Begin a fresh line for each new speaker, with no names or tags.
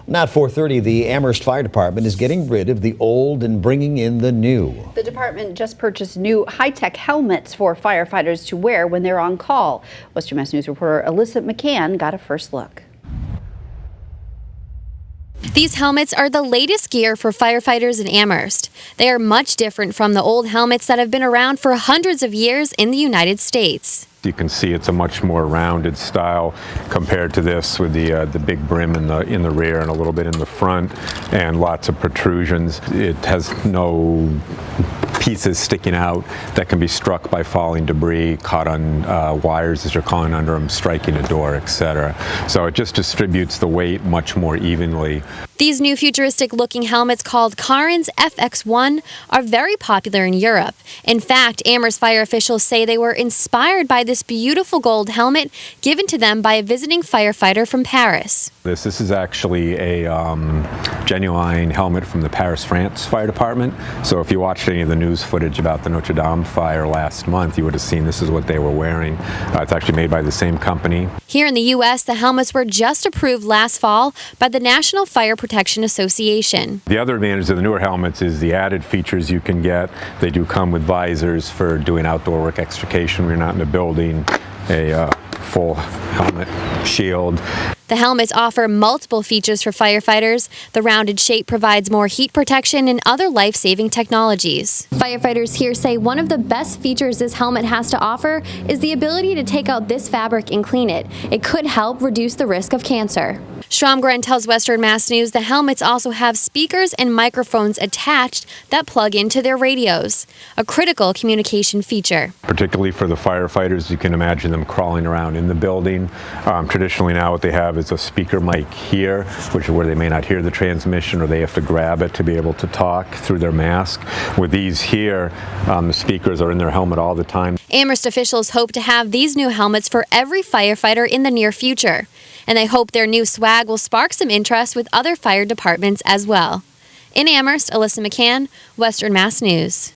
Now at 4:30, the Amherst Fire Department is getting rid of the old and bringing in the new.
The department just purchased new high-tech helmets for firefighters to wear when they're on call. Western Mass News reporter Alyssa McCann got a first look.
These helmets are the latest gear for firefighters in Amherst. They are much different from the old helmets that have been around for hundreds of years in the United States.
You can see it's a much more rounded style compared to this, with the big brim in the rear and a little bit in the front and lots of protrusions. It has no pieces sticking out that can be struck by falling debris, caught on wires as you're calling under them, striking a door, etc. So it just distributes the weight much more evenly.
These new futuristic-looking helmets called Cairns FX1 are very popular in Europe. In fact, Amherst fire officials say they were inspired by this beautiful gold helmet given to them by a visiting firefighter from Paris.
This is actually a genuine helmet from the Paris, France Fire Department. So if you watched any of the news footage about the Notre Dame fire last month, you would have seen this is what they were wearing. It's actually made by the same company.
Here in the U.S., the helmets were just approved last fall by the National Fire Protection Association.
The other advantage of the newer helmets is the added features you can get. They do come with visors for doing outdoor work extrication when you're not in a building, a full helmet, shield.
The helmets offer multiple features for firefighters. The rounded shape provides more heat protection and other life-saving technologies. Firefighters here say one of the best features this helmet has to offer is the ability to take out this fabric and clean it. It could help reduce the risk of cancer. Stromgren tells Western Mass News the helmets also have speakers and microphones attached that plug into their radios, a critical communication feature.
Particularly for the firefighters, you can imagine them crawling around in the building. Traditionally now what they have is a speaker mic here, which is where they may not hear the transmission or they have to grab it to be able to talk through their mask. With these here, the speakers are in their helmet all the time.
Amherst officials hope to have these new helmets for every firefighter in the near future. And they hope their new swag will spark some interest with other fire departments as well. In Amherst, Alyssa McCann, Western Mass News.